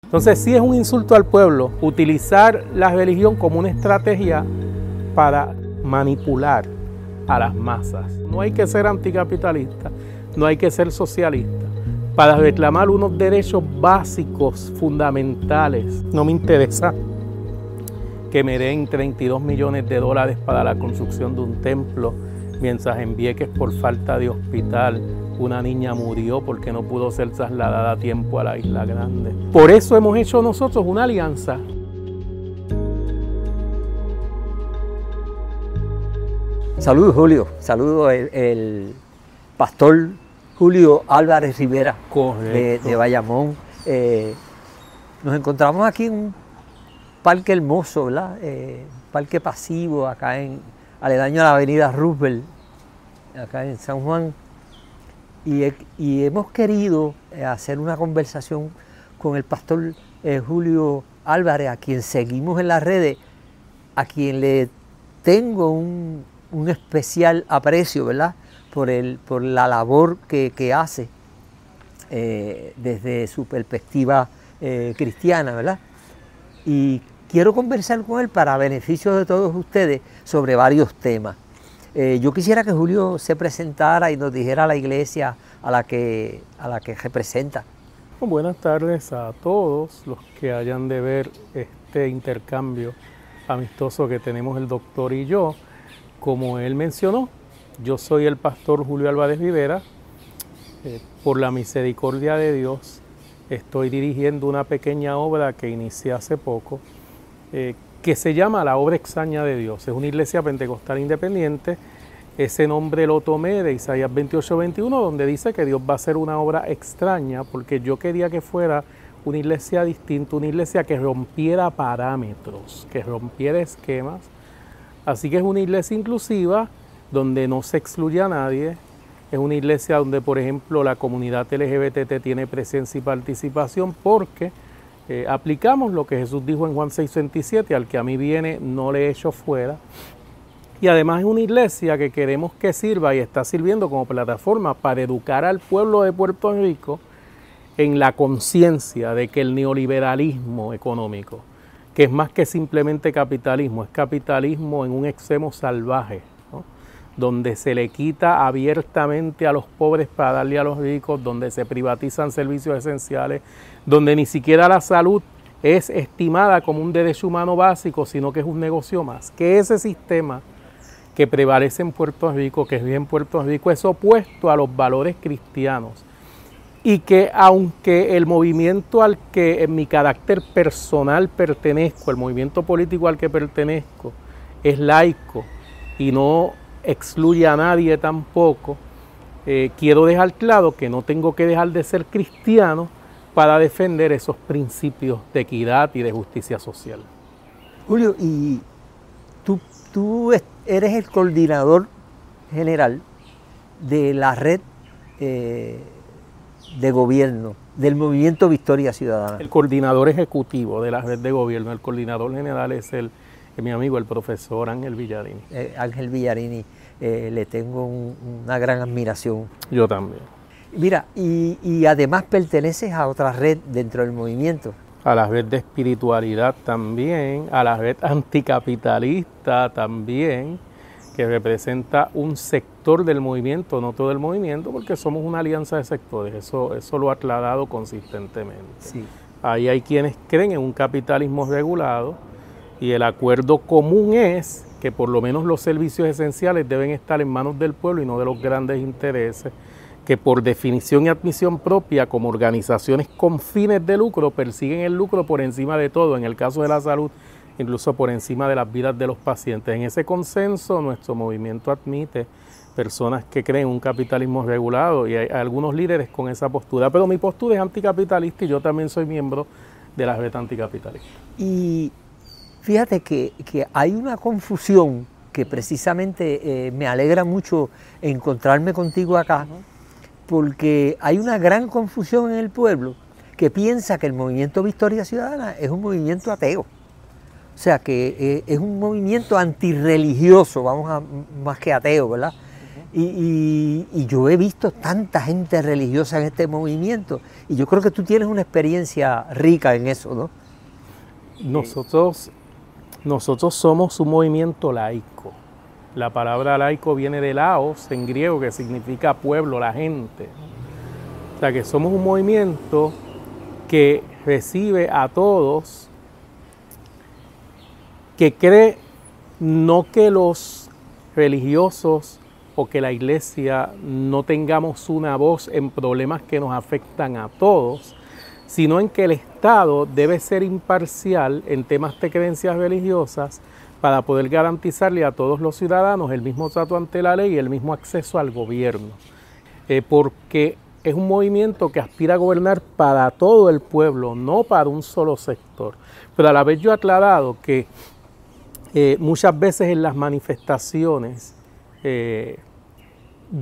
Entonces sí es un insulto al pueblo utilizar la religión como una estrategia para manipular a las masas. No hay que ser anticapitalista, no hay que ser socialista para reclamar unos derechos básicos, fundamentales. No me interesa que me den 32 millones de dólares para la construcción de un templo, mientras en Vieques por falta de hospital una niña murió porque no pudo ser trasladada a tiempo a la Isla Grande. Por eso hemos hecho nosotros una alianza. Saludos, Julio. Saludos el pastor Julio Álvarez Rivera de Bayamón. Nos encontramos aquí en un parque hermoso, ¿verdad? Parque pasivo, acá aledaño a la avenida Roosevelt, acá en San Juan. Y hemos querido hacer una conversación con el pastor Julio Álvarez, a quien seguimos en las redes, a quien le tengo un especial aprecio, ¿verdad? Por la labor que hace desde su perspectiva cristiana, ¿verdad? Y quiero conversar con él para beneficio de todos ustedes sobre varios temas. Yo quisiera que Julio se presentara y nos dijera a la iglesia a la que representa. Buenas tardes a todos los que hayan de ver este intercambio amistoso que tenemos el doctor y yo. Como él mencionó, yo soy el pastor Julio Álvarez Rivera. Por la misericordia de Dios, estoy dirigiendo una pequeña obra que inicié hace poco, que se llama La Obra Extraña de Dios. Es una iglesia pentecostal independiente. Ese nombre lo tomé de Isaías 28:21, donde dice que Dios va a hacer una obra extraña, porque yo quería que fuera una iglesia distinta, una iglesia que rompiera parámetros, que rompiera esquemas. Así que es una iglesia inclusiva, donde no se excluye a nadie. Es una iglesia donde, por ejemplo, la comunidad LGBT tiene presencia y participación, porque aplicamos lo que Jesús dijo en Juan 6:27, al que a mí viene no le echo fuera. Y además es una iglesia que queremos que sirva y está sirviendo como plataforma para educar al pueblo de Puerto Rico en la conciencia de que el neoliberalismo económico, que es más que simplemente capitalismo, es capitalismo en un extremo salvaje, ¿no? Donde se le quita abiertamente a los pobres para darle a los ricos, donde se privatizan servicios esenciales, donde ni siquiera la salud es estimada como un derecho humano básico, sino que es un negocio más. Que ese sistema que prevalece en Puerto Rico, que vive en Puerto Rico, es opuesto a los valores cristianos, y que aunque el movimiento al que en mi carácter personal pertenezco, el movimiento político al que pertenezco, es laico y no excluye a nadie tampoco, quiero dejar claro que no tengo que dejar de ser cristiano para defender esos principios de equidad y de justicia social. Julio, y tú eres el coordinador general de la red de gobierno del Movimiento Victoria Ciudadana. El coordinador ejecutivo de la red de gobierno, el coordinador general es mi amigo, el profesor Ángel Villarini. Ángel Villarini, le tengo una gran admiración. Yo también. Mira, y además perteneces a otra red dentro del movimiento. A la red de espiritualidad también, a la red anticapitalista también, que representa un sector del movimiento, no todo el movimiento, porque somos una alianza de sectores, eso lo ha aclarado consistentemente. Sí. Ahí hay quienes creen en un capitalismo regulado, y el acuerdo común es que por lo menos los servicios esenciales deben estar en manos del pueblo y no de los grandes intereses, que por definición y admisión propia, como organizaciones con fines de lucro, persiguen el lucro por encima de todo, en el caso de la salud, incluso por encima de las vidas de los pacientes. En ese consenso, nuestro movimiento admite personas que creen en un capitalismo regulado, y hay algunos líderes con esa postura, pero mi postura es anticapitalista y yo también soy miembro de la red anticapitalista. Y fíjate que hay una confusión que precisamente me alegra mucho encontrarme contigo acá, porque hay una gran confusión en el pueblo que piensa que el movimiento Victoria Ciudadana es un movimiento ateo. O sea, que es un movimiento antirreligioso, más que ateo, ¿verdad? Y yo he visto tanta gente religiosa en este movimiento, y yo creo que tú tienes una experiencia rica en eso, ¿no? Nosotros somos un movimiento laico. La palabra laico viene de laos, en griego, que significa pueblo, la gente. O sea que somos un movimiento que recibe a todos, que cree no que los religiosos o que la iglesia no tengamos una voz en problemas que nos afectan a todos, sino en que el Estado debe ser imparcial en temas de creencias religiosas para poder garantizarle a todos los ciudadanos el mismo trato ante la ley y el mismo acceso al gobierno. Porque es un movimiento que aspira a gobernar para todo el pueblo, no para un solo sector. Pero a la vez yo he aclarado que muchas veces en las manifestaciones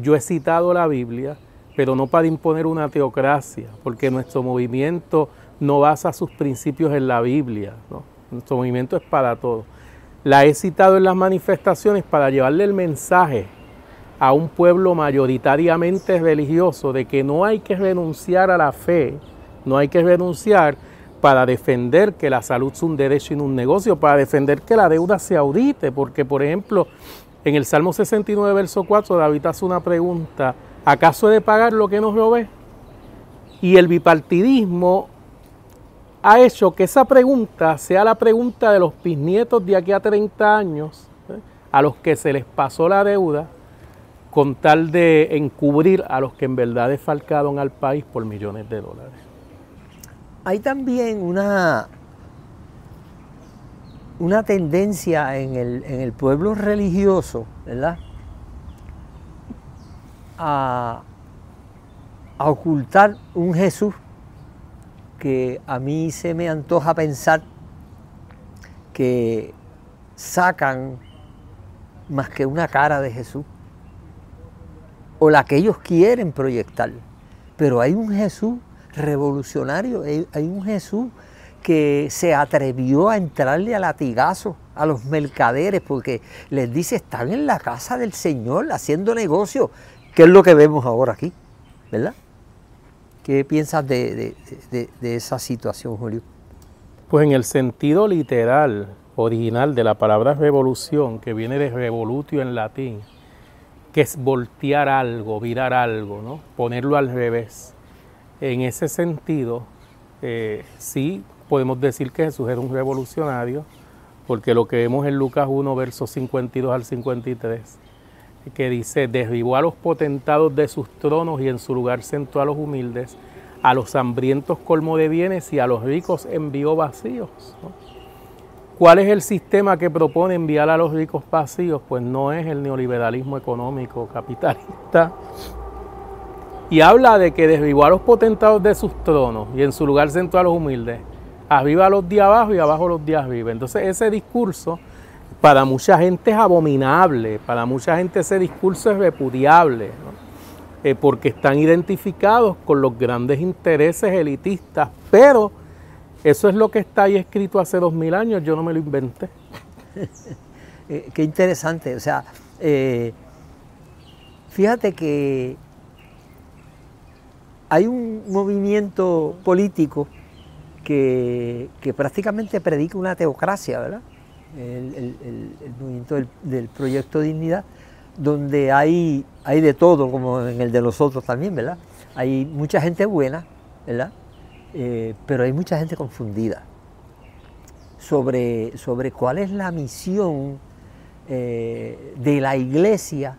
yo he citado la Biblia, pero no para imponer una teocracia, porque nuestro movimiento no basa sus principios en la Biblia, ¿no? Nuestro movimiento es para todos. La he citado en las manifestaciones para llevarle el mensaje a un pueblo mayoritariamente religioso de que no hay que renunciar a la fe, no hay que renunciar para defender que la salud es un derecho y no un negocio, para defender que la deuda se audite, porque por ejemplo en el Salmo 69, verso 4, David hace una pregunta: ¿acaso he de pagar lo que nos robé? Y el bipartidismo ha hecho que esa pregunta sea la pregunta de los bisnietos de aquí a 30 años, a los que se les pasó la deuda, con tal de encubrir a los que en verdad defalcaron al país por millones de dólares. Hay también una tendencia en el pueblo religioso, ¿verdad?, a ocultar un Jesús que a mí se me antoja pensar que sacan más que una cara de Jesús, o la que ellos quieren proyectar. Pero hay un Jesús revolucionario, hay un Jesús que se atrevió a entrarle a latigazos a los mercaderes, porque les dice: están en la casa del Señor haciendo negocio, que es lo que vemos ahora aquí, ¿verdad? ¿Qué piensas de esa situación, Julio? Pues en el sentido literal, original de la palabra revolución, que viene de revolutio en latín, que es voltear algo, virar algo, ¿no? Ponerlo al revés. En ese sentido, sí podemos decir que Jesús era un revolucionario, porque lo que vemos en Lucas 1, versos 52 al 53, que dice: derribó a los potentados de sus tronos y en su lugar sentó a los humildes, a los hambrientos colmó de bienes y a los ricos envió vacíos, ¿no? ¿Cuál es el sistema que propone enviar a los ricos vacíos? Pues no es el neoliberalismo económico capitalista. Y habla de que derribó a los potentados de sus tronos y en su lugar sentó a los humildes, arriba a los de abajo y abajo a los de arriba. Entonces ese discurso para mucha gente es abominable, para mucha gente ese discurso es repudiable, ¿no? Porque están identificados con los grandes intereses elitistas, pero eso es lo que está ahí escrito hace 2000 años, yo no me lo inventé. Qué interesante, o sea, fíjate que hay un movimiento político que prácticamente predica una teocracia, ¿verdad? El movimiento del Proyecto Dignidad, donde hay de todo, como en el de nosotros también, ¿verdad? Hay mucha gente buena, ¿verdad? Pero hay mucha gente confundida sobre cuál es la misión de la iglesia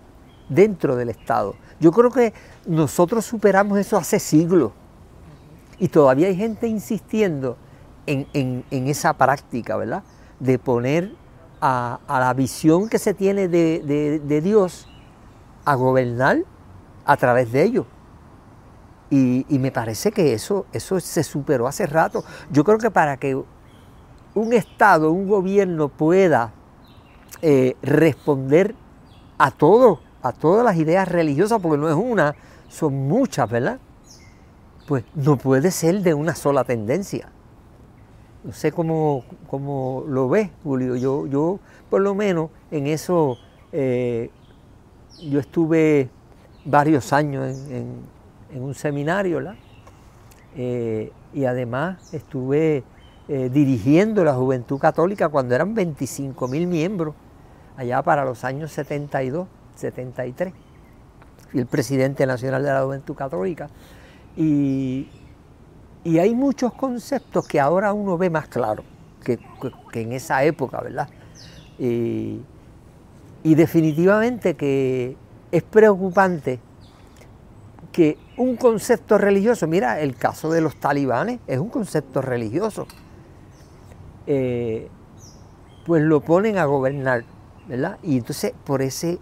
dentro del Estado. Yo creo que nosotros superamos eso hace siglos y todavía hay gente insistiendo en esa práctica, ¿verdad?, de poner a la visión que se tiene de Dios a gobernar a través de ellos. Y me parece que eso se superó hace rato. Yo creo que para que un Estado, un gobierno pueda responder a todas las ideas religiosas, porque no es una, son muchas, ¿verdad?, pues no puede ser de una sola tendencia. No sé cómo lo ves, Julio. Yo por lo menos en eso yo estuve varios años en un seminario, ¿verdad? Y además estuve dirigiendo la Juventud Católica cuando eran 25.000 miembros, allá para los años 72, 73. Fui el presidente nacional de la Juventud Católica. Y hay muchos conceptos que ahora uno ve más claro que en esa época, ¿verdad? Y definitivamente que es preocupante que un concepto religioso, mira, el caso de los talibanes es un concepto religioso, pues lo ponen a gobernar, ¿verdad? Y entonces por ese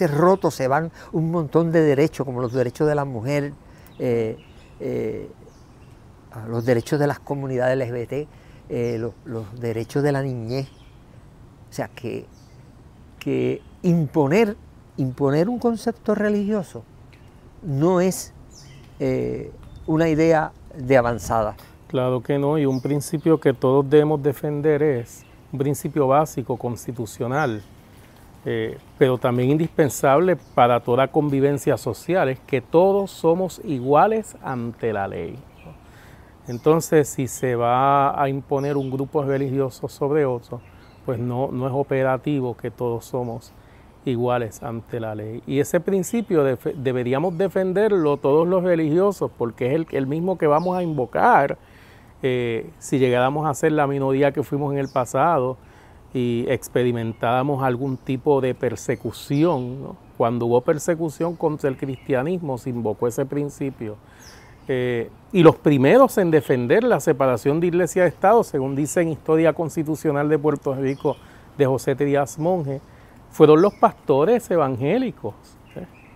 roto se van un montón de derechos, como los derechos de la mujer, los derechos de las comunidades LGBT, los derechos de la niñez. O sea, que imponer un concepto religioso no es una idea de avanzada. Claro que no, y un principio que todos debemos defender es un principio básico, constitucional, pero también indispensable para toda convivencia social, es que todos somos iguales ante la ley. Entonces, si se va a imponer un grupo religioso sobre otro, pues no es operativo que todos somos iguales ante la ley. Y ese principio deberíamos defenderlo todos los religiosos, porque es el mismo que vamos a invocar si llegáramos a ser la minoría que fuimos en el pasado y experimentáramos algún tipo de persecución, ¿no? Cuando hubo persecución contra el cristianismo se invocó ese principio. Y los primeros en defender la separación de iglesia y Estado, según dice en Historia Constitucional de Puerto Rico de José Trías Monge, fueron los pastores evangélicos,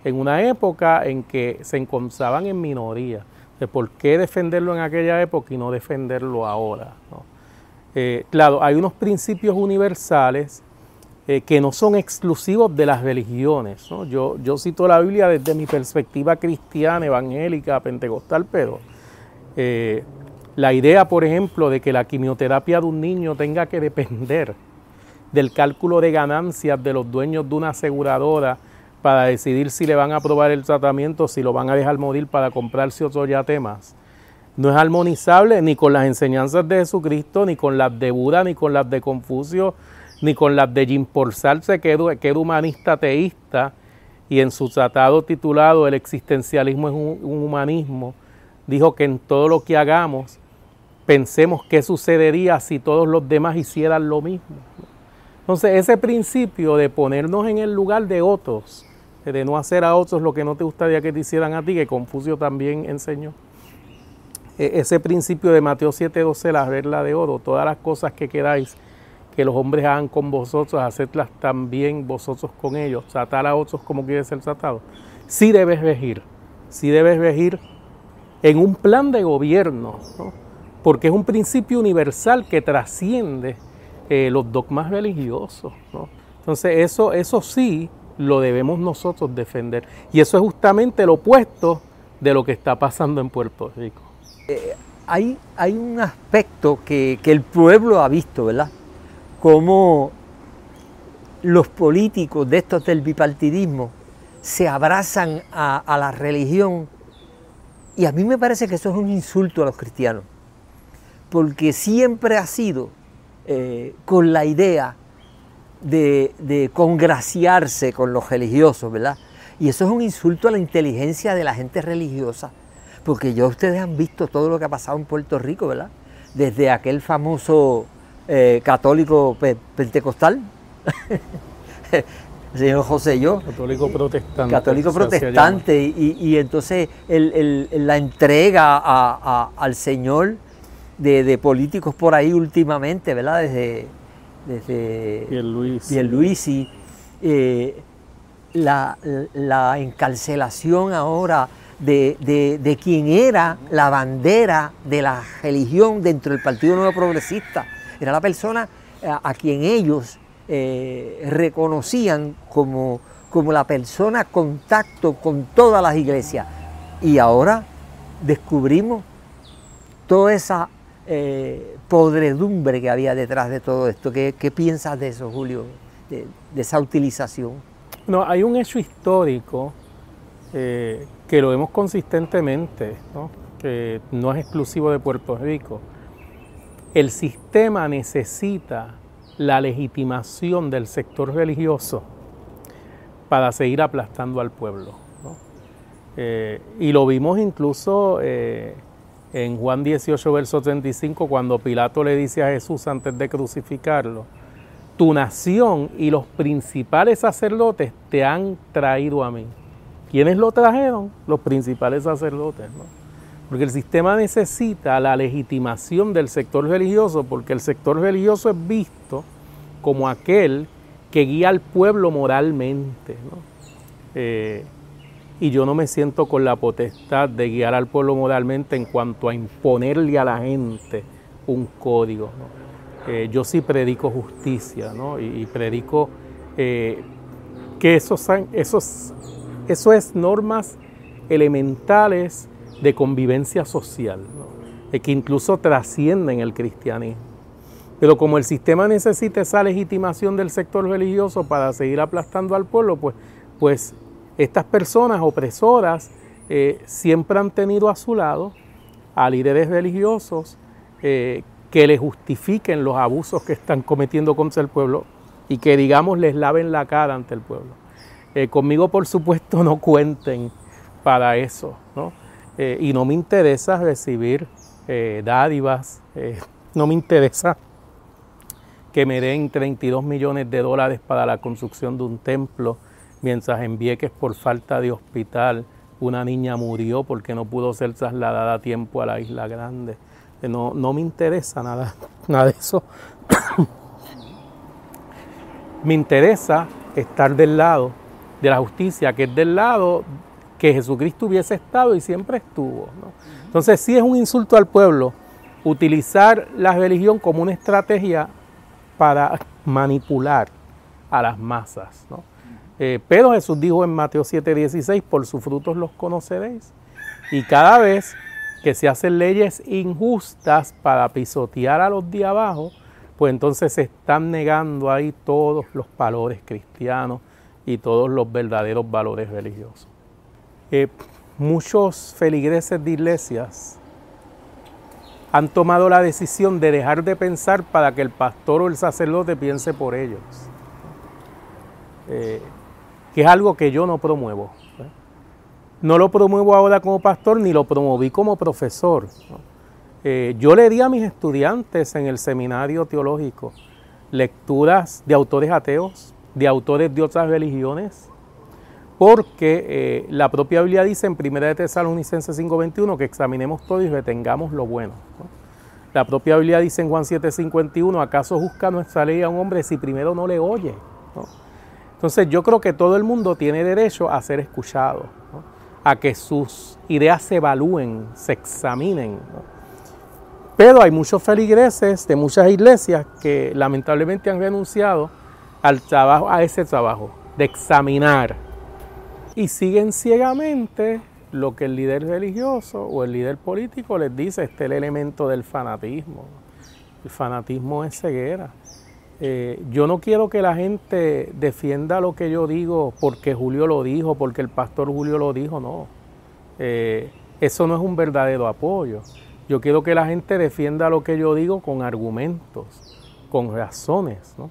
en una época en que se encontraban en minoría. De por qué defenderlo en aquella época y no defenderlo ahora, ¿no? Claro, hay unos principios universales que no son exclusivos de las religiones, ¿no? Yo cito la Biblia desde mi perspectiva cristiana, evangélica, pentecostal, pero la idea, por ejemplo, de que la quimioterapia de un niño tenga que depender del cálculo de ganancias de los dueños de una aseguradora para decidir si le van a aprobar el tratamiento, si lo van a dejar morir para comprarse otros yatemas, no es armonizable ni con las enseñanzas de Jesucristo, ni con las de Buda, ni con las de Confucio, ni con las de Jean-Paul Sartre, que era humanista teísta, y en su tratado titulado El existencialismo es un humanismo, dijo que en todo lo que hagamos, pensemos qué sucedería si todos los demás hicieran lo mismo. Entonces, ese principio de ponernos en el lugar de otros, de no hacer a otros lo que no te gustaría que te hicieran a ti, que Confucio también enseñó, ese principio de Mateo 7:12, la regla de oro, todas las cosas que queráis que los hombres hagan con vosotros, hacedlas también vosotros con ellos, tratar a otros como quieres ser tratado. Sí debes regir en un plan de gobierno, ¿no? Porque es un principio universal que trasciende los dogmas religiosos, ¿no? Entonces eso sí lo debemos nosotros defender, y eso es justamente lo opuesto de lo que está pasando en Puerto Rico. Hay un aspecto que el pueblo ha visto, ¿verdad? Cómo los políticos de estos del bipartidismo se abrazan a la religión, y a mí me parece que eso es un insulto a los cristianos, porque siempre ha sido con la idea de congraciarse con los religiosos, ¿verdad? Y eso es un insulto a la inteligencia de la gente religiosa, porque ya ustedes han visto todo lo que ha pasado en Puerto Rico, ¿verdad? Desde aquel famoso católico pentecostal, el señor José Yo, católico protestante, y entonces la entrega al Señor de políticos por ahí últimamente, ¿verdad? Desde Pierluisi, la encarcelación ahora de quien era la bandera de la religión dentro del Partido Nuevo Progresista. Era la persona a quien ellos reconocían como la persona contacto con todas las iglesias. Y ahora descubrimos toda esa podredumbre que había detrás de todo esto. ¿Qué piensas de eso, Julio? De esa utilización. No, hay un hecho histórico que lo vemos consistentemente, ¿no? Que no es exclusivo de Puerto Rico. El sistema necesita la legitimación del sector religioso para seguir aplastando al pueblo, ¿no? Y lo vimos incluso en Juan 18, verso 35, cuando Pilato le dice a Jesús antes de crucificarlo: tu nación y los principales sacerdotes te han traído a mí. ¿Quiénes lo trajeron? Los principales sacerdotes, ¿no? Porque el sistema necesita la legitimación del sector religioso, porque el sector religioso es visto como aquel que guía al pueblo moralmente, ¿no? Y yo no me siento con la potestad de guiar al pueblo moralmente en cuanto a imponerle a la gente un código, ¿no? Yo sí predico justicia, ¿no? Y predico que eso es normas elementales de convivencia social, ¿no? Que incluso trascienden el cristianismo. Pero como el sistema necesita esa legitimación del sector religioso para seguir aplastando al pueblo, pues estas personas opresoras siempre han tenido a su lado a líderes religiosos que les justifiquen los abusos que están cometiendo contra el pueblo y que, digamos, les laven la cara ante el pueblo. Conmigo, por supuesto, no cuenten para eso, ¿no? Y no me interesa recibir dádivas, no me interesa que me den $32 millones para la construcción de un templo, mientras en Vieques, por falta de hospital, una niña murió porque no pudo ser trasladada a tiempo a la Isla Grande. No me interesa nada de eso. Me interesa estar del lado de la justicia, que es del lado que Jesucristo hubiese estado y siempre estuvo, ¿no? Entonces sí es un insulto al pueblo utilizar la religión como una estrategia para manipular a las masas, ¿no? Pero Jesús dijo en Mateo 7:16, por sus frutos los conoceréis. Y cada vez que se hacen leyes injustas para pisotear a los de abajo, pues entonces se están negando ahí todos los valores cristianos y todos los verdaderos valores religiosos. Muchos feligreses de iglesias han tomado la decisión de dejar de pensar para que el pastor o el sacerdote piense por ellos, que es algo que yo no promuevo. No lo promuevo ahora como pastor, ni lo promoví como profesor, ¿no? Yo le di a mis estudiantes en el seminario teológico lecturas de autores ateos, de autores de otras religiones, porque la propia Biblia dice en 1 Tesalonicenses 5:21 que examinemos todo y retengamos lo bueno, ¿no? La propia Biblia dice en Juan 7:51, ¿acaso juzga nuestra ley a un hombre si primero no le oye, ¿no? Entonces yo creo que todo el mundo tiene derecho a ser escuchado, ¿no? A que sus ideas se evalúen, se examinen, ¿no? Pero hay muchos feligreses de muchas iglesias que lamentablemente han renunciado al trabajo, a ese trabajo de examinar, y siguen ciegamente lo que el líder religioso o el líder político les dice. Este es el elemento del fanatismo. El fanatismo es ceguera. Yo no quiero que la gente defienda lo que yo digo porque Julio lo dijo, porque el pastor Julio lo dijo, no. Eso no es un verdadero apoyo. Yo quiero que la gente defienda lo que yo digo con argumentos, con razones, ¿no?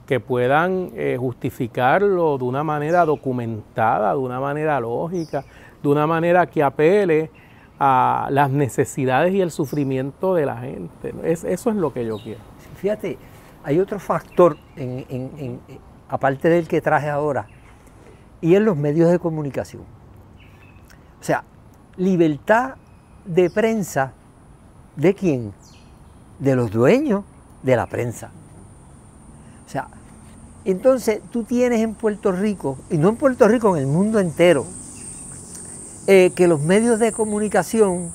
Que puedan justificarlo de una manera documentada, de una manera lógica, de una manera que apele a las necesidades y el sufrimiento de la gente. Eso es lo que yo quiero. Fíjate, hay otro factor, aparte del que traje ahora, y en los medios de comunicación. O sea, libertad de prensa, ¿de quién? De los dueños de la prensa. O sea, entonces tú tienes en Puerto Rico, y no en Puerto Rico, en el mundo entero, que los medios de comunicación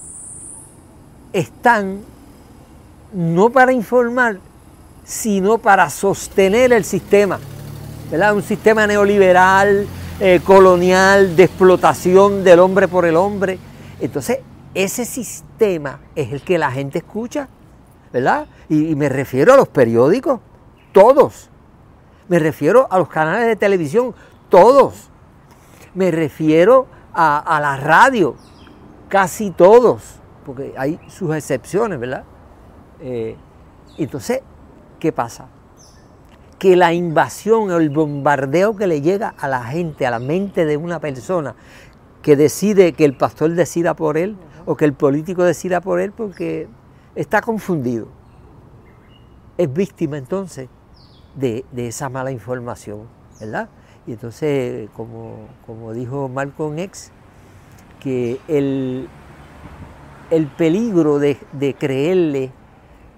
están no para informar, sino para sostener el sistema, ¿verdad? Un sistema neoliberal, colonial, de explotación del hombre por el hombre. Entonces, ese sistema es el que la gente escucha, ¿verdad? Y me refiero a los periódicos, todos. Me refiero a los canales de televisión, todos. Me refiero a la radio, casi todos, porque hay sus excepciones, ¿verdad? Entonces, ¿qué pasa? Que la invasión o el bombardeo que le llega a la gente, a la mente de una persona, que decide que el pastor decida por él o que el político decida por él porque está confundido, es víctima entonces de esa mala información, ¿verdad? Y entonces, como dijo Malcolm X, que el peligro de creerle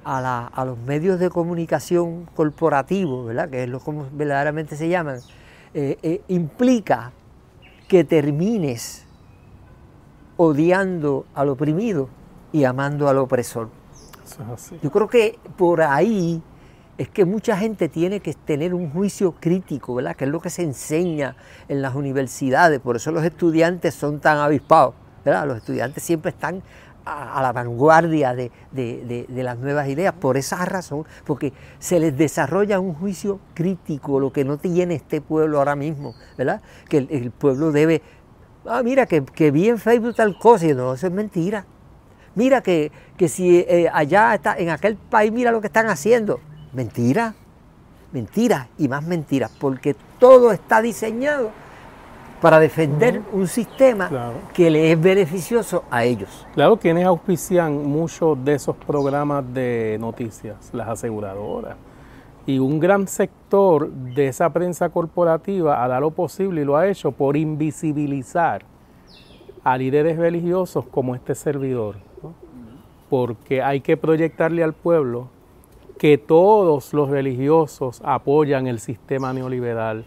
a los medios de comunicación corporativos, ¿verdad?, que es lo como verdaderamente se llaman, implica que termines odiando al oprimido y amando al opresor. Eso es así. Yo creo que por ahí es que mucha gente tiene que tener un juicio crítico, ¿verdad?, que es lo que se enseña en las universidades. Por eso los estudiantes son tan avispados, ¿verdad? Los estudiantes siempre están a la vanguardia de las nuevas ideas, por esa razón, porque se les desarrolla un juicio crítico, lo que no tiene este pueblo ahora mismo, ¿verdad? Que el pueblo debe, mira, que vi en Facebook tal cosa, y no, eso es mentira. Mira que si allá está, en aquel país, mira lo que están haciendo. Mentira, mentiras y más mentiras, porque todo está diseñado para defender un sistema que le es beneficioso a ellos. Claro, quienes auspician muchos de esos programas de noticias, las aseguradoras. Y un gran sector de esa prensa corporativa hará lo posible y lo ha hecho por invisibilizar a líderes religiosos como este servidor, ¿no? Porque hay que proyectarle al pueblo que todos los religiosos apoyan el sistema neoliberal,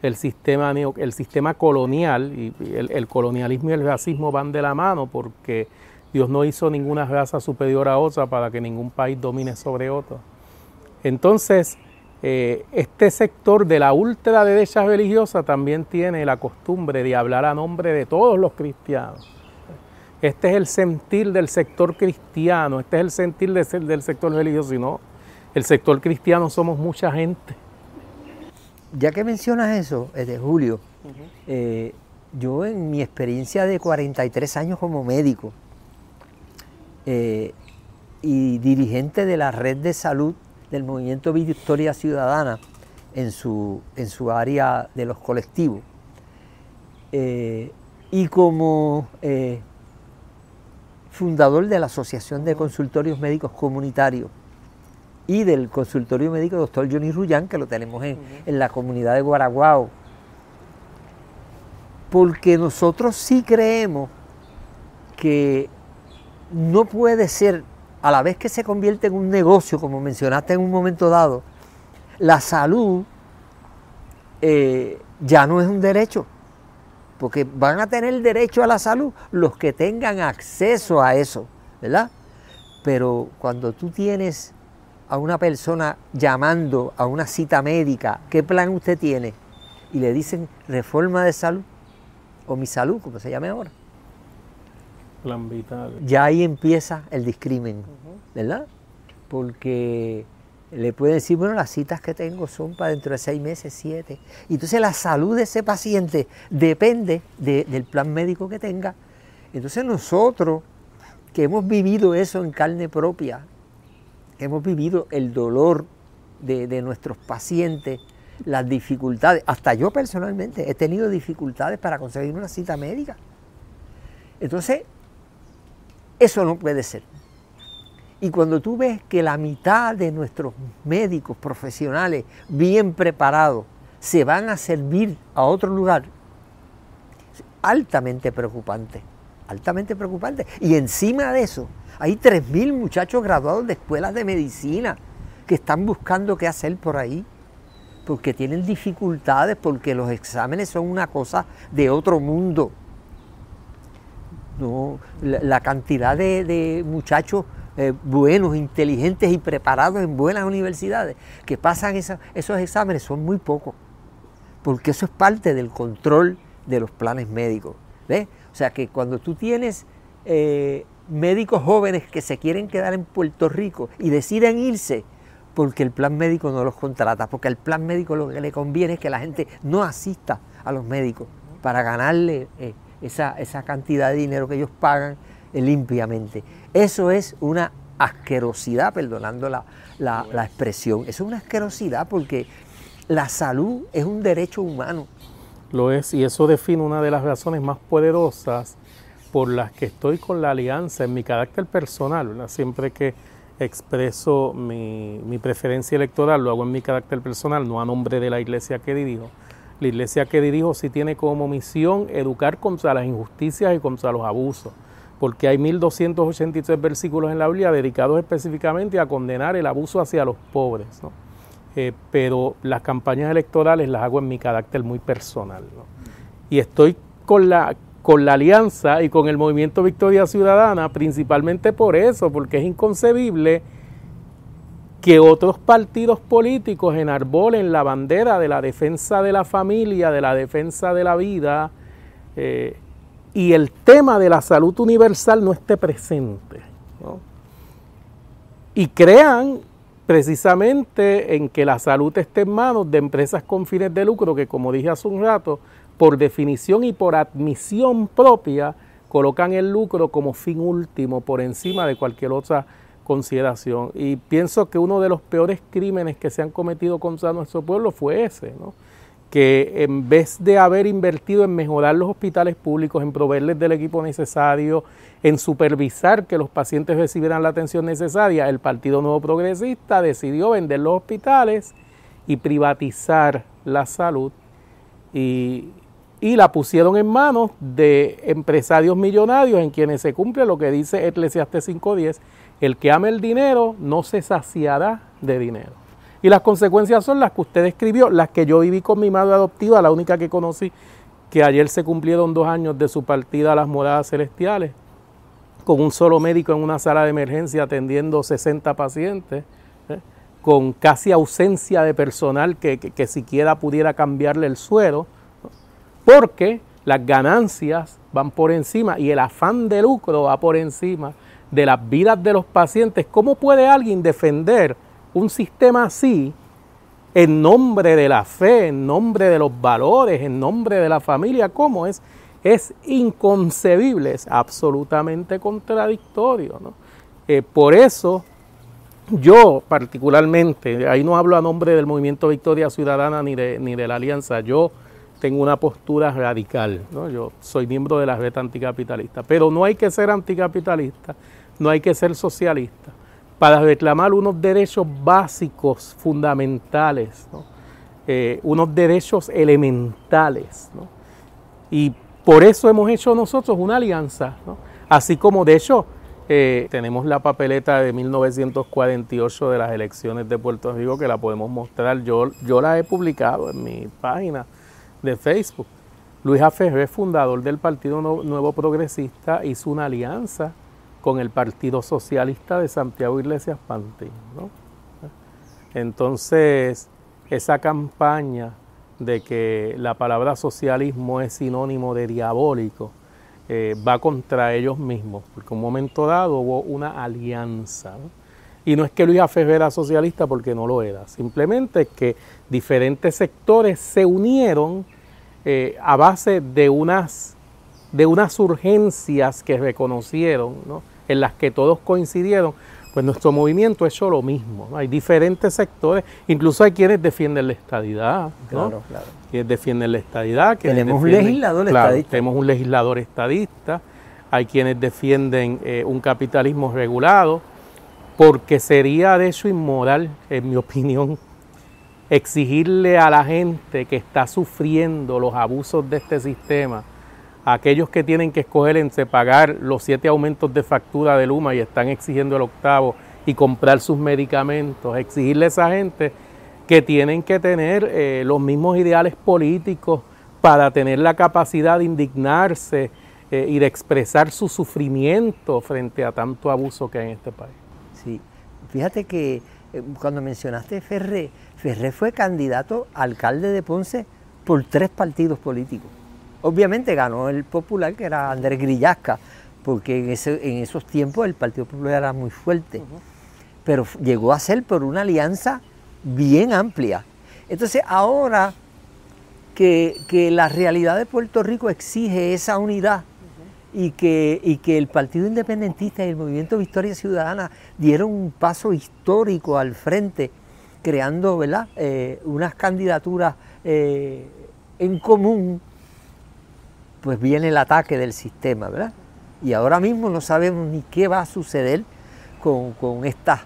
el sistema colonial, y el colonialismo y el racismo van de la mano porque Dios no hizo ninguna raza superior a otra para que ningún país domine sobre otro. Entonces, este sector de la ultraderecha religiosa también tiene la costumbre de hablar a nombre de todos los cristianos. Este es el sentir del sector cristiano, este es el sentir del sector religioso, y no, el sector cristiano somos mucha gente. Ya que mencionas eso, Julio, yo en mi experiencia de 43 años como médico y dirigente de la red de salud del movimiento Victoria Ciudadana en su área de los colectivos, y como fundador de la Asociación de Consultorios Médicos Comunitarios y del consultorio médico Dr. Johnny Rullán, que lo tenemos en la comunidad de Guaraguao. Porque nosotros sí creemos que no puede ser, a la vez que se convierte en un negocio, como mencionaste en un momento dado, la salud ya no es un derecho, porque van a tener derecho a la salud los que tengan acceso a eso, ¿verdad? Pero cuando tú tienes a una persona llamando a una cita médica, ¿qué plan usted tiene? Y le dicen reforma de salud, o mi salud, como se llame ahora. Plan vital. Ya ahí empieza el discrimen, ¿verdad? Porque le pueden decir, bueno, las citas que tengo son para dentro de 6 meses, 7. Y entonces la salud de ese paciente depende del plan médico que tenga. Entonces nosotros, que hemos vivido eso en carne propia, hemos vivido el dolor de nuestros pacientes, las dificultades, hasta yo personalmente he tenido dificultades para conseguir una cita médica. Entonces, eso no puede ser. Y cuando tú ves que la mitad de nuestros médicos profesionales bien preparados se van a servir a otro lugar, es altamente preocupante, altamente preocupante. Y encima de eso, hay 3.000 muchachos graduados de escuelas de medicina que están buscando qué hacer por ahí, porque tienen dificultades, porque los exámenes son una cosa de otro mundo. No, la cantidad de muchachos buenos, inteligentes y preparados en buenas universidades que pasan esos exámenes son muy pocos, porque eso es parte del control de los planes médicos, ¿ves? O sea que cuando tú tienes médicos jóvenes que se quieren quedar en Puerto Rico y deciden irse porque el plan médico no los contrata, porque al plan médico lo que le conviene es que la gente no asista a los médicos para ganarle esa cantidad de dinero que ellos pagan limpiamente. Eso es una asquerosidad, perdonando la expresión. Eso es una asquerosidad porque la salud es un derecho humano. Lo es, y eso define una de las razones más poderosas por las que estoy con la alianza en mi carácter personal, ¿verdad? Siempre que expreso mi preferencia electoral, lo hago en mi carácter personal, no a nombre de la iglesia que dirijo. La iglesia que dirijo sí tiene como misión educar contra las injusticias y contra los abusos, porque hay 1283 versículos en la Biblia dedicados específicamente a condenar el abuso hacia los pobres, ¿no? Pero las campañas electorales las hago en mi carácter muy personal, ¿no? Y estoy con la alianza y con el movimiento Victoria Ciudadana principalmente por eso, porque es inconcebible que otros partidos políticos enarbolen la bandera de la defensa de la familia, de la defensa de la vida, y el tema de la salud universal no esté presente, ¿no? Y crean precisamente en que la salud esté en manos de empresas con fines de lucro que, como dije hace un rato, por definición y por admisión propia, colocan el lucro como fin último por encima de cualquier otra consideración. Y pienso que uno de los peores crímenes que se han cometido contra nuestro pueblo fue ese, ¿no? Que en vez de haber invertido en mejorar los hospitales públicos, en proveerles del equipo necesario, en supervisar que los pacientes recibieran la atención necesaria, el Partido Nuevo Progresista decidió vender los hospitales y privatizar la salud y la pusieron en manos de empresarios millonarios en quienes se cumple lo que dice Eclesiastés 5:10, el que ame el dinero no se saciará de dinero. Y las consecuencias son las que usted describió, las que yo viví con mi madre adoptiva, la única que conocí, que ayer se cumplieron 2 años de su partida a las moradas celestiales, con un solo médico en una sala de emergencia atendiendo 60 pacientes, con casi ausencia de personal que siquiera pudiera cambiarle el suero, ¿no? Porque las ganancias van por encima y el afán de lucro va por encima de las vidas de los pacientes. ¿Cómo puede alguien defender un sistema así en nombre de la fe, en nombre de los valores, en nombre de la familia? ¿Cómo es? Es inconcebible, es absolutamente contradictorio, ¿no? Por eso yo particularmente, ahí no hablo a nombre del Movimiento Victoria Ciudadana ni de la Alianza, yo tengo una postura radical, ¿no? Yo soy miembro de la red anticapitalista, pero no hay que ser anticapitalista, no hay que ser socialista para reclamar unos derechos básicos, fundamentales, ¿no? Unos derechos elementales, ¿no? Y por eso hemos hecho nosotros una alianza, ¿no? Así como de hecho tenemos la papeleta de 1948 de las elecciones de Puerto Rico que la podemos mostrar, yo la he publicado en mi página de Facebook. Luis A. Ferré, fundador del Partido Nuevo Progresista, hizo una alianza con el Partido Socialista de Santiago Iglesias Pantin, ¿no? Entonces, esa campaña de que la palabra socialismo es sinónimo de diabólico, va contra ellos mismos, porque en un momento dado hubo una alianza, ¿no? Y no es que Luis A. Ferré era socialista porque no lo era, simplemente que diferentes sectores se unieron a base de unas urgencias que reconocieron, ¿no? En las que todos coincidieron. Pues nuestro movimiento ha hecho lo mismo, ¿no? Hay diferentes sectores, incluso hay quienes defienden la estadidad, ¿no? Claro, claro. Quienes defienden la estadidad. Tenemos un legislador estadista. Tenemos un legislador estadista, hay quienes defienden un capitalismo regulado, porque sería de hecho inmoral, en mi opinión, exigirle a la gente que está sufriendo los abusos de este sistema, a aquellos que tienen que escoger entre pagar los 7 aumentos de factura de Luma y están exigiendo el 8º y comprar sus medicamentos, exigirle a esa gente que tienen que tener los mismos ideales políticos para tener la capacidad de indignarse y de expresar su sufrimiento frente a tanto abuso que hay en este país. Sí, fíjate que cuando mencionaste Ferré fue candidato a alcalde de Ponce por 3 partidos políticos. Obviamente ganó el popular, que era Andrés Grillasca, porque en esos tiempos el Partido Popular era muy fuerte, pero llegó a ser por una alianza bien amplia. Entonces ahora que la realidad de Puerto Rico exige esa unidad y que el Partido Independentista y el Movimiento Victoria Ciudadana dieron un paso histórico al frente, creando, ¿verdad?, unas candidaturas en común. Pues viene el ataque del sistema, ¿verdad? Y ahora mismo no sabemos ni qué va a suceder con estas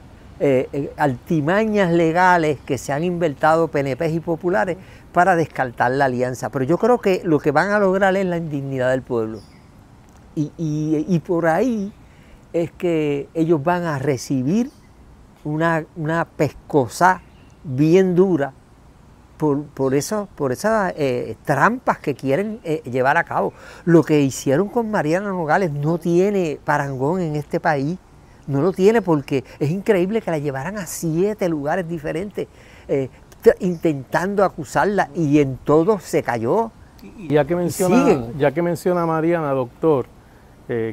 altimañas legales que se han inventado PNP y populares para descartar la alianza. Pero yo creo que lo que van a lograr es la indignidad del pueblo. Y por ahí es que ellos van a recibir una pescosa bien dura por esas trampas que quieren llevar a cabo. Lo que hicieron con Mariana Nogales no tiene parangón en este país. No lo tiene, porque es increíble que la llevaran a 7 lugares diferentes intentando acusarla, y en todos se cayó. Ya que menciona a Mariana, doctor,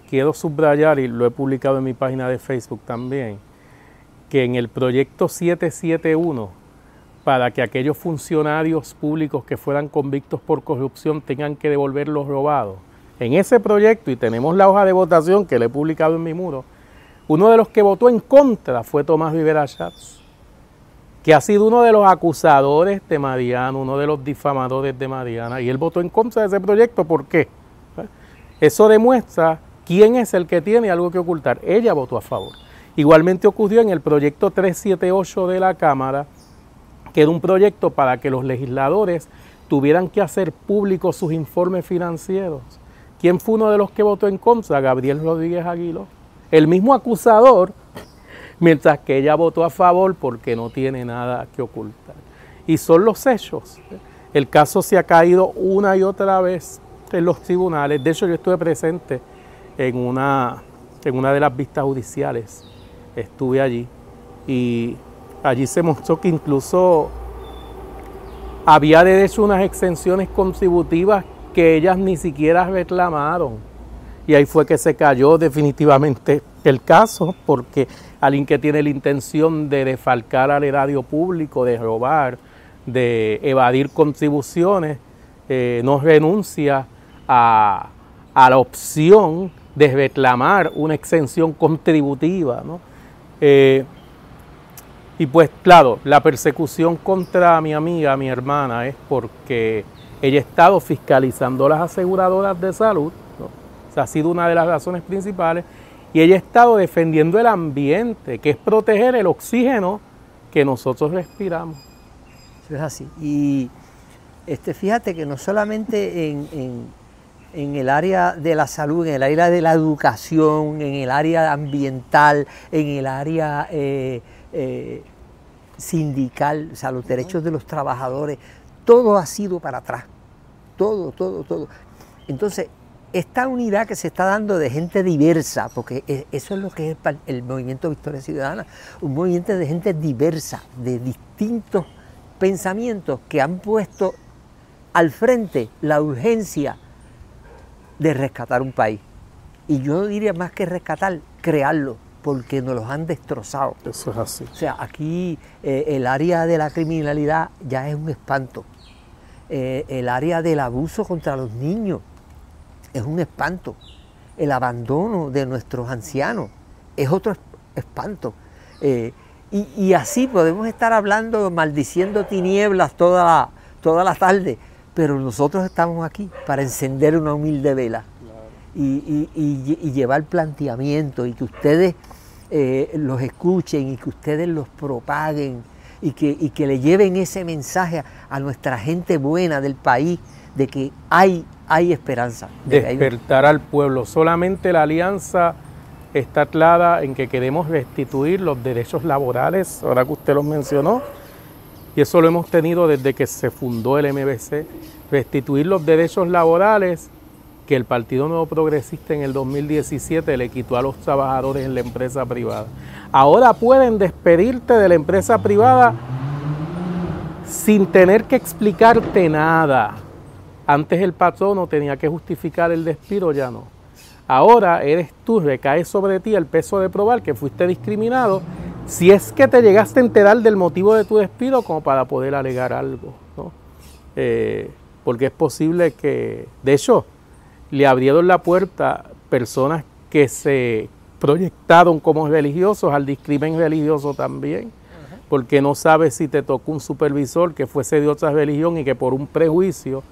quiero subrayar, y lo he publicado en mi página de Facebook también, que en el proyecto 771, para que aquellos funcionarios públicos que fueran convictos por corrupción tengan que devolver los robados, en ese proyecto, y tenemos la hoja de votación que le he publicado en mi muro, uno de los que votó en contra fue Tomás Rivera Schatz, que ha sido uno de los acusadores de Mariana, uno de los difamadores de Mariana, y él votó en contra de ese proyecto. ¿Por qué? Eso demuestra quién es el que tiene algo que ocultar. Ella votó a favor. Igualmente ocurrió en el proyecto 378 de la Cámara, que era un proyecto para que los legisladores tuvieran que hacer públicos sus informes financieros. ¿Quién fue uno de los que votó en contra? Gabriel Rodríguez Aguiló, el mismo acusador, mientras que ella votó a favor porque no tiene nada que ocultar. Y son los hechos. El caso se ha caído una y otra vez en los tribunales. De hecho, yo estuve presente en una de las vistas judiciales. Estuve allí y allí se mostró que incluso había de hecho unas exenciones contributivas que ellas ni siquiera reclamaron. Y ahí fue que se cayó definitivamente el caso, porque alguien que tiene la intención de defalcar al erario público, de robar, de evadir contribuciones, no renuncia a la opción de reclamar una exención contributiva, ¿no? Y pues claro, la persecución contra mi amiga, mi hermana, es porque ella ha estado fiscalizando las aseguradoras de salud, ¿no? O sea, ha sido una de las razones principales. Y ella ha estado defendiendo el ambiente, que es proteger el oxígeno que nosotros respiramos. Eso es así. Y fíjate que no solamente en el área de la salud, en el área de la educación, en el área ambiental, en el área sindical, o sea, los derechos de los trabajadores, todo ha sido para atrás. Todo. Entonces, esta unidad que se está dando de gente diversa, porque eso es lo que es el Movimiento Victoria Ciudadana, un movimiento de gente diversa, de distintos pensamientos que han puesto al frente la urgencia de rescatar un país. Y yo diría más que rescatar, crearlo, porque nos los han destrozado. Eso es así. O sea, aquí el área de la criminalidad ya es un espanto. El área del abuso contra los niños es un espanto. El abandono de nuestros ancianos es otro espanto. Y así podemos estar hablando, maldiciendo tinieblas toda la tarde, pero nosotros estamos aquí para encender una humilde vela. Claro. Y llevar planteamientos, y que ustedes los escuchen, y que ustedes los propaguen, y que le lleven ese mensaje a nuestra gente buena del país, de que hay esperanza. Despertar al pueblo. Solamente la alianza está clara en que queremos restituir los derechos laborales, ahora que usted los mencionó, y eso lo hemos tenido desde que se fundó el MVC, restituir los derechos laborales que el Partido Nuevo Progresista en el 2017 le quitó a los trabajadores en la empresa privada. Ahora pueden despedirte de la empresa privada sin tener que explicarte nada. Antes el patrono tenía que justificar el despido, ya no. Ahora eres tú, recae sobre ti el peso de probar que fuiste discriminado, si es que te llegaste a enterar del motivo de tu despido como para poder alegar algo, ¿no? porque es posible que, de hecho, le abrieron la puerta personas que se proyectaron como religiosos al discrimen religioso también, porque no sabes si te tocó un supervisor que fuese de otra religión y que por un prejuicio,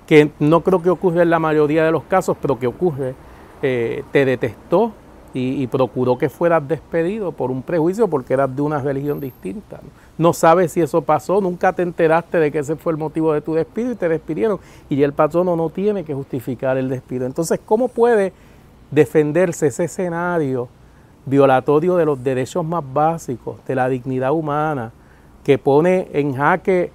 que no creo que ocurra en la mayoría de los casos, pero que ocurre, te detestó y procuró que fueras despedido por un prejuicio porque eras de una religión distinta. No sabes si eso pasó, nunca te enteraste de que ese fue el motivo de tu despido y te despidieron, y el patrono no tiene que justificar el despido. Entonces, ¿cómo puede defenderse ese escenario violatorio de los derechos más básicos, de la dignidad humana, que pone en jaque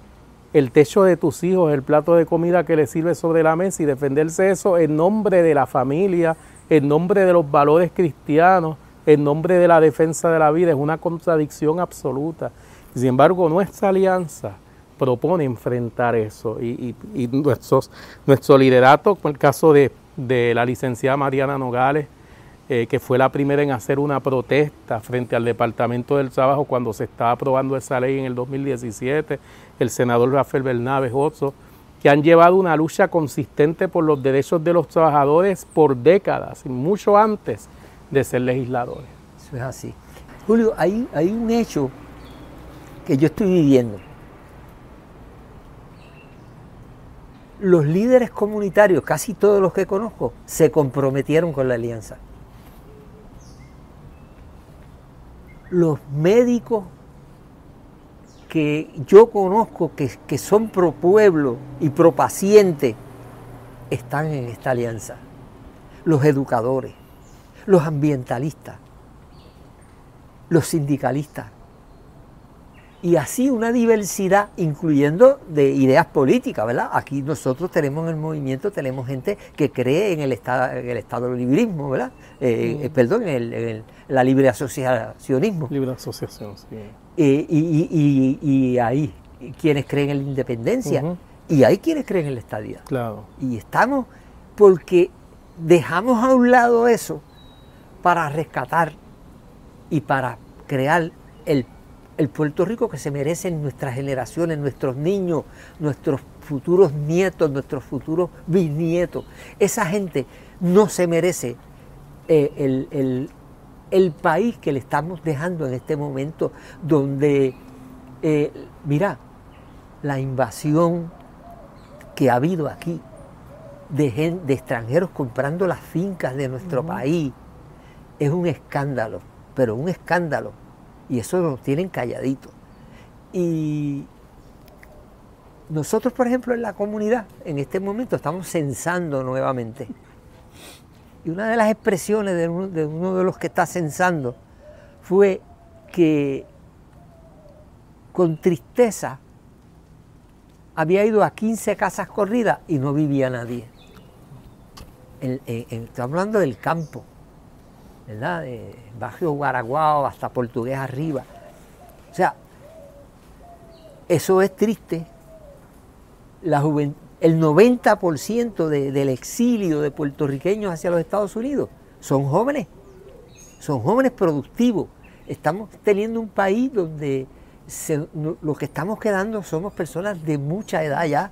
el techo de tus hijos, el plato de comida que les sirve sobre la mesa, y defenderse eso en nombre de la familia, en nombre de los valores cristianos, en nombre de la defensa de la vida? Es una contradicción absoluta. Sin embargo, nuestra alianza propone enfrentar eso, y nuestro liderato, con el caso de la licenciada Mariana Nogales, que fue la primera en hacer una protesta frente al Departamento del Trabajo cuando se estaba aprobando esa ley en el 2017, el senador Rafael Bernabe, otros, que han llevado una lucha consistente por los derechos de los trabajadores por décadas, mucho antes de ser legisladores. Eso es así. Julio, hay un hecho que yo estoy viviendo. Los líderes comunitarios, casi todos los que conozco, se comprometieron con la alianza. Los médicos que yo conozco que son pro pueblo y pro paciente están en esta alianza. Los educadores, los ambientalistas, los sindicalistas. Y así una diversidad, incluyendo de ideas políticas, ¿verdad? Aquí nosotros tenemos en el movimiento, tenemos gente que cree en el estado del librismo, ¿verdad? Perdón, en la libre asociacionismo. Libre asociación, sí. Y hay quienes creen en la independencia, y hay quienes creen en la estadidad. Claro. Y estamos porque dejamos a un lado eso para rescatar y para crear el Puerto Rico que se merecen nuestras generaciones, nuestros niños, nuestros futuros nietos, nuestros futuros bisnietos. Esa gente no se merece el país que le estamos dejando en este momento, donde, mira, la invasión que ha habido aquí de extranjeros comprando las fincas de nuestro país es un escándalo, pero un escándalo. Y eso nos tienen calladitos. Y nosotros, por ejemplo, en la comunidad, en este momento estamos censando nuevamente. Y una de las expresiones de uno de los que está censando fue que con tristeza había ido a 15 casas corridas y no vivía nadie. Estoy hablando del campo, ¿verdad? De Barrio Guaraguao hasta Portugués arriba. O sea, eso es triste. El 90% del exilio de puertorriqueños hacia los Estados Unidos son jóvenes productivos. Estamos teniendo un país donde lo que estamos quedando somos personas de mucha edad ya.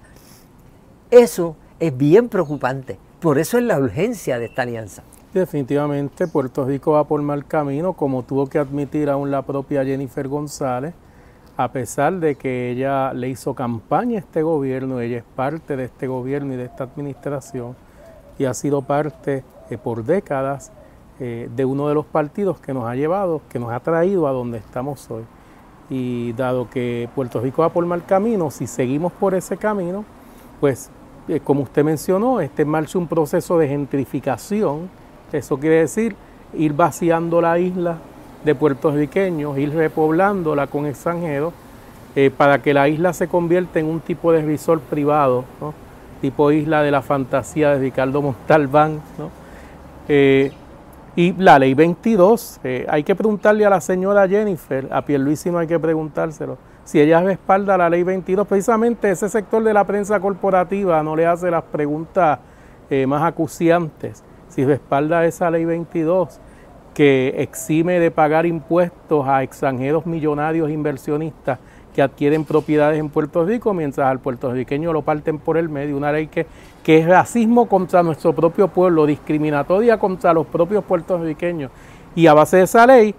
Eso es bien preocupante. Por eso es la urgencia de esta alianza. Definitivamente Puerto Rico va por mal camino, como tuvo que admitir aún la propia Jennifer González, a pesar de que ella le hizo campaña a este gobierno. Ella es parte de este gobierno y de esta administración, y ha sido parte por décadas de uno de los partidos que nos ha llevado, que nos ha traído a donde estamos hoy. Y dado que Puerto Rico va por mal camino, si seguimos por ese camino, pues como usted mencionó, está en marcha un proceso de gentrificación. Eso quiere decir ir vaciando la isla de puertorriqueños, ir repoblándola con extranjeros, para que la isla se convierta en un tipo de resort privado, ¿no? Tipo isla de la fantasía de Ricardo Montalbán, ¿no? Y la ley 22, hay que preguntarle a la señora Jennifer, a Pierluisi no hay que preguntárselo, si ella respalda la ley 22, precisamente ese sector de la prensa corporativa no le hace las preguntas más acuciantes, si respalda esa ley 22, que exime de pagar impuestos a extranjeros millonarios inversionistas que adquieren propiedades en Puerto Rico, mientras al puertorriqueño lo parten por el medio. Una ley que es racismo contra nuestro propio pueblo, discriminatoria contra los propios puertorriqueños. Y a base de esa ley,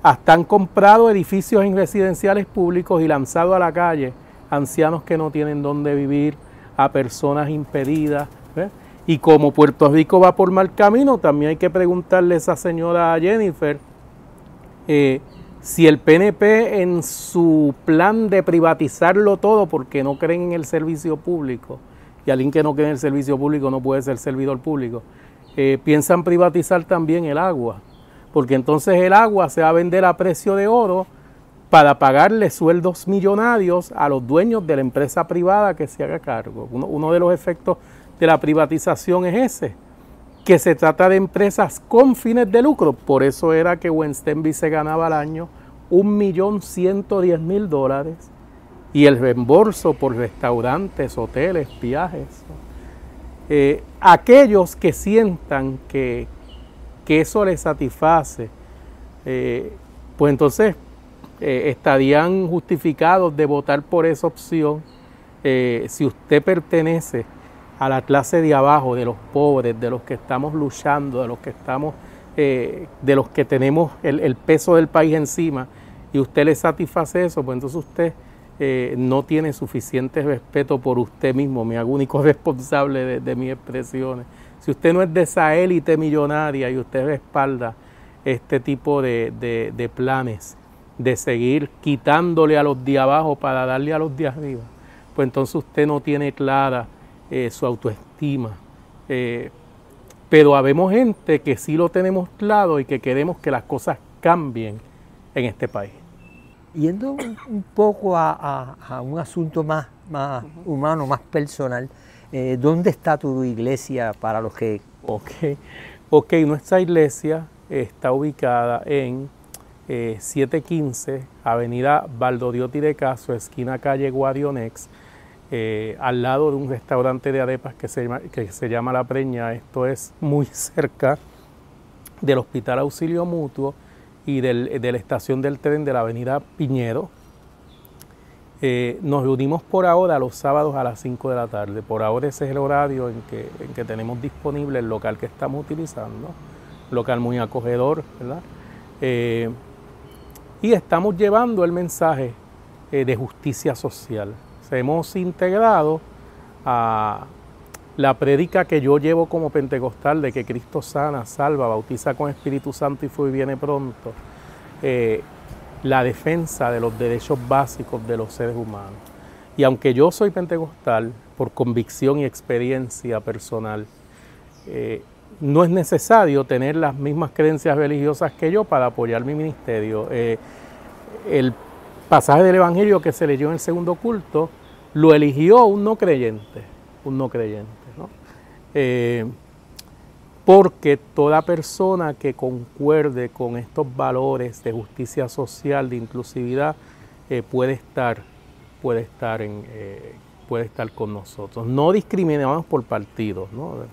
hasta han comprado edificios en residenciales públicos y lanzado a la calle ancianos que no tienen dónde vivir, a personas impedidas. ¿Ves? Y como Puerto Rico va por mal camino, también hay que preguntarle a esa señora Jennifer si el PNP en su plan de privatizarlo todo porque no creen en el servicio público, y alguien que no cree en el servicio público no puede ser servidor público, piensan privatizar también el agua, porque entonces el agua se va a vender a precio de oro para pagarle sueldos millonarios a los dueños de la empresa privada que se haga cargo. Uno de los efectos de la privatización es ese, que se trata de empresas con fines de lucro. Por eso era que Wenstenby se ganaba al año $1.110.000 y el reembolso por restaurantes, hoteles, viajes. Aquellos que sientan que eso les satisface, pues entonces estarían justificados de votar por esa opción. Si usted pertenece a la clase de abajo, de los pobres, de los que estamos luchando, de los que estamos, de los que tenemos el peso del país encima, y usted le satisface eso, pues entonces usted no tiene suficiente respeto por usted mismo. Me hago único responsable de mis expresiones. Si usted no es de esa élite millonaria y usted respalda este tipo de planes, de seguir quitándole a los de abajo para darle a los de arriba, pues entonces usted no tiene clara su autoestima. Pero habemos gente que sí lo tenemos claro y que queremos que las cosas cambien en este país. Yendo un poco a un asunto más humano, más personal, ¿dónde está tu iglesia para los que...? Ok, nuestra iglesia está ubicada en 715 Avenida Valdoriotti de Caso, esquina calle Guadionex, al lado de un restaurante de arepas que se llama La Preña. Esto es muy cerca del Hospital Auxilio Mutuo y de la estación del tren de la avenida Piñero. Nos reunimos por ahora los sábados a las 5 de la tarde. Por ahora ese es el horario en que tenemos disponible el local que estamos utilizando, un local muy acogedor, ¿verdad? Y estamos llevando el mensaje de justicia social. Hemos integrado a la prédica que yo llevo como pentecostal de que Cristo sana, salva, bautiza con Espíritu Santo y fue y viene pronto, la defensa de los derechos básicos de los seres humanos. Y aunque yo soy pentecostal por convicción y experiencia personal, no es necesario tener las mismas creencias religiosas que yo para apoyar mi ministerio. El pasaje del Evangelio que se leyó en el segundo culto lo eligió un no creyente, ¿no? Porque toda persona que concuerde con estos valores de justicia social, de inclusividad, puede estar con nosotros. No discriminamos por partidos,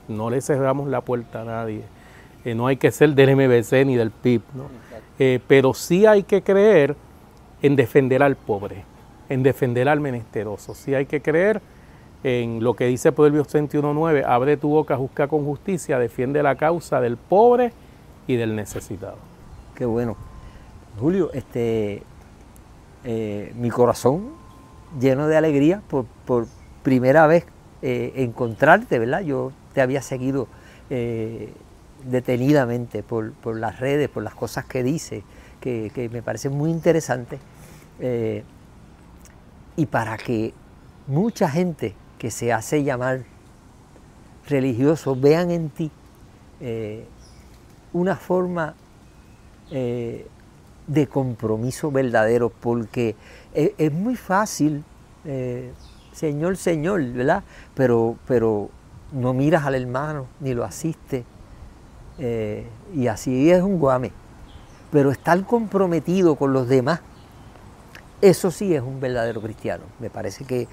no le cerramos la puerta a nadie. No hay que ser del MBC ni del PIB, ¿no? Pero sí hay que creer en defender al pobre, en defender al menesteroso. Sí hay que creer en lo que dice Proverbios 31:9, abre tu boca, juzga con justicia, defiende la causa del pobre y del necesitado. Qué bueno. Julio, mi corazón lleno de alegría por primera vez encontrarte, ¿verdad? Yo te había seguido detenidamente por las redes, por las cosas que dices, que me parecen muy interesantes. Y para que mucha gente que se hace llamar religioso vean en ti una forma de compromiso verdadero, porque es muy fácil, Señor, Señor, ¿verdad? Pero no miras al hermano ni lo asistes, y así es un guame. Pero estar comprometido con los demás, eso sí es un verdadero cristiano. Me parece que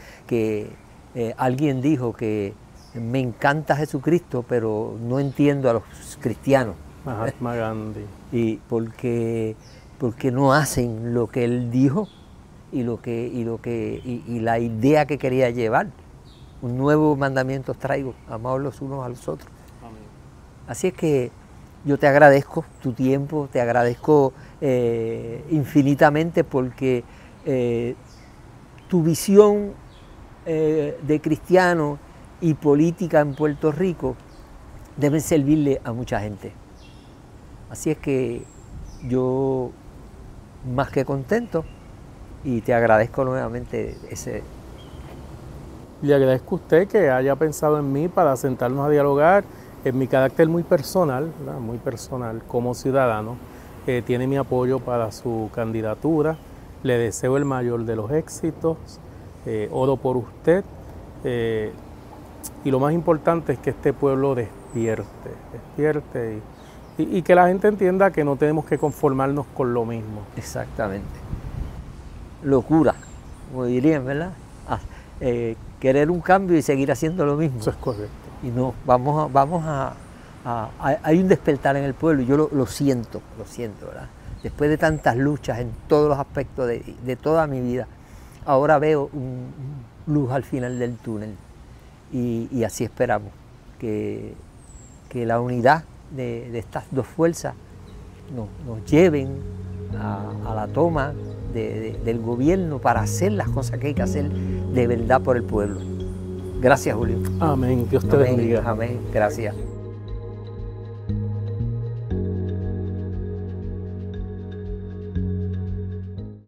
alguien dijo que me encanta Jesucristo, pero no entiendo a los cristianos. Mahatma Gandhi. Y porque no hacen lo que él dijo y la idea que quería llevar. Un nuevo mandamiento os traigo, amaos los unos a los otros. Amén. Así es que yo te agradezco tu tiempo, te agradezco infinitamente porque tu visión de cristiano y política en Puerto Rico deben servirle a mucha gente. Así es que yo más que contento y te agradezco nuevamente ese... Le agradezco a usted que haya pensado en mí para sentarnos a dialogar en mi carácter muy personal, ¿verdad? Muy personal como ciudadano. Tiene mi apoyo para su candidatura. Le deseo el mayor de los éxitos. Oro por usted. Y lo más importante es que este pueblo despierte y que la gente entienda que no tenemos que conformarnos con lo mismo. Exactamente. Locura, como dirían, ¿verdad? Querer un cambio y seguir haciendo lo mismo. Eso es correcto. Y no, hay un despertar en el pueblo y yo lo siento, ¿verdad? Después de tantas luchas en todos los aspectos de toda mi vida, ahora veo luz al final del túnel y así esperamos que la unidad de estas dos fuerzas nos lleven a la toma del gobierno para hacer las cosas que hay que hacer de verdad por el pueblo. Gracias, Julio. Amén. Dios te bendiga. Amén. Gracias.